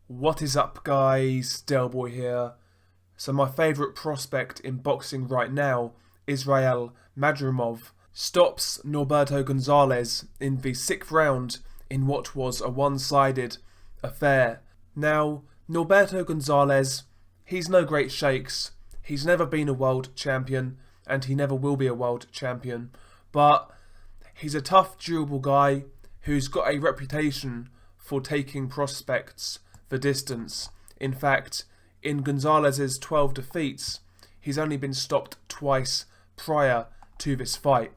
What is up, guys? Delboy here. So my favourite prospect in boxing right now, Israil Madrimov, stops Norberto Gonzalez in the 6th round in what was a one-sided affair. Now, Norberto Gonzalez, he's no great shakes. He's never been a world champion, and he never will be a world champion. But he's a tough, durable guy who's got a reputation for taking prospects the distance. In fact, in Gonzalez's 12 defeats, he's only been stopped twice prior to this fight.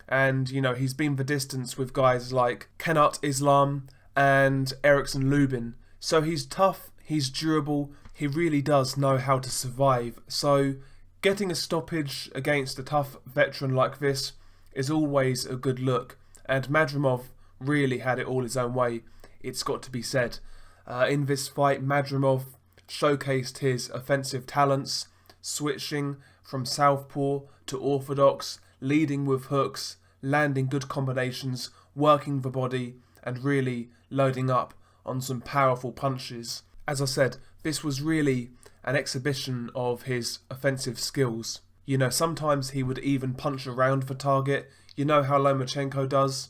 And, he's been the distance with guys like Kenneth Islam and Erickson Lubin. So he's tough, he's durable, he really does know how to survive. So getting a stoppage against a tough veteran like this is always a good look. And Madrimov really had it all his own way, it's got to be said. In this fight, Madrimov showcased his offensive talents, switching from southpaw to orthodox, leading with hooks, landing good combinations, working the body, and really loading up on some powerful punches. As I said, this was really an exhibition of his offensive skills. Sometimes he would even punch around the target. You know how Lomachenko does?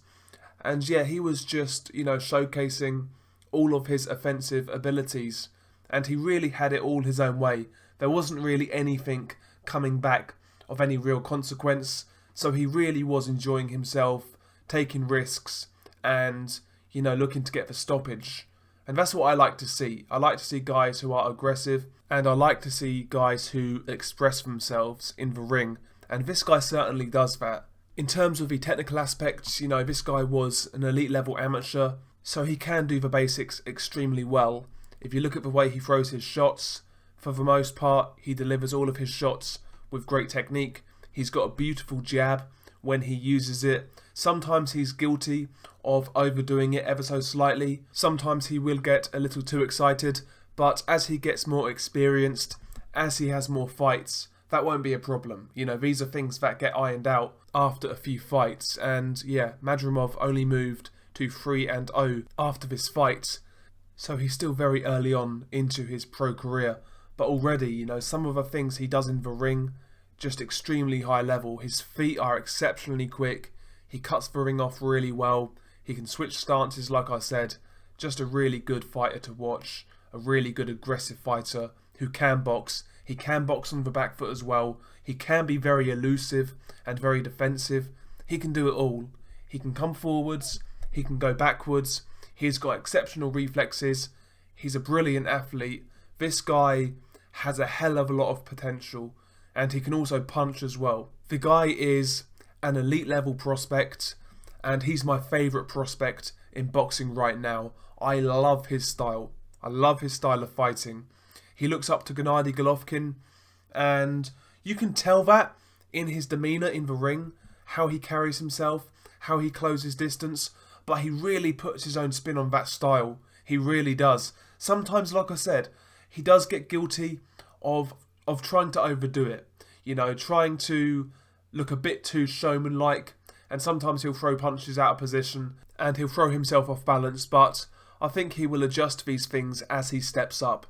And yeah, he was just, showcasing all of his offensive abilities, and he really had it all his own way. There wasn't really anything coming back of any real consequence, so he really was enjoying himself, taking risks, and looking to get the stoppage. And that's what I like to see. I like to see guys who are aggressive, and I like to see guys who express themselves in the ring, and this guy certainly does that. In terms of the technical aspects, this guy was an elite level amateur, so he can do the basics extremely well. If you look at the way he throws his shots, for the most part, he delivers all of his shots with great technique. He's got a beautiful jab when he uses it. Sometimes he's guilty of overdoing it ever so slightly. Sometimes he will get a little too excited, but as he gets more experienced, as he has more fights, that won't be a problem. These are things that get ironed out after a few fights. And yeah, Madrimov only moved to 3-0 after this fight, so he's still very early on into his pro career, but already, some of the things he does in the ring, just extremely high level. His feet are exceptionally quick, he cuts the ring off really well, he can switch stances like I said, just a really good fighter to watch, a really good aggressive fighter who can box. He can box on the back foot as well, he can be very elusive and very defensive, he can do it all. He can come forwards, he can go backwards, he's got exceptional reflexes, he's a brilliant athlete. This guy has a hell of a lot of potential, and he can also punch as well. The guy is an elite level prospect, and he's my favourite prospect in boxing right now. I love his style. I love his style of fighting. He looks up to Gennady Golovkin, and you can tell that in his demeanour in the ring, how he carries himself, how he closes distance, but he really puts his own spin on that style. He really does. Sometimes, like I said, he does get guilty of trying to overdo it. Trying to look a bit too showman-like, and sometimes he'll throw punches out of position, and he'll throw himself off balance, but I think he will adjust these things as he steps up.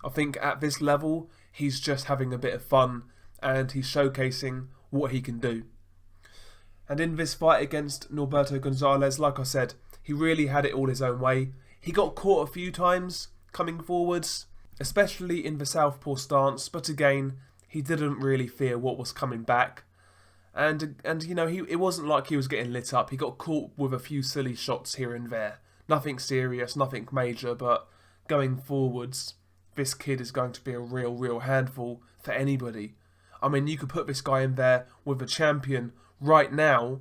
I think at this level, he's just having a bit of fun, and he's showcasing what he can do. And in this fight against Norberto Gonzalez, like I said, he really had it all his own way. He got caught a few times coming forwards, especially in the southpaw stance, but again, he didn't really fear what was coming back. And it wasn't like he was getting lit up. He got caught with a few silly shots here and there. Nothing serious, nothing major, but going forwards, this kid is going to be a real handful for anybody. I mean, you could put this guy in there with a champion right now,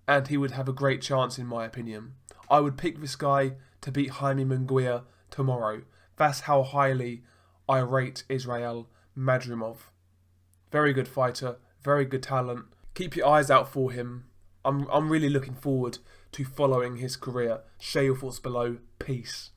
and he would have a great chance in my opinion. I would pick this guy to beat Jaime Munguia tomorrow. That's how highly I rate Israil Madrimov. Very good fighter, very good talent. Keep your eyes out for him. I'm really looking forward to following his career. Share your thoughts below. Peace.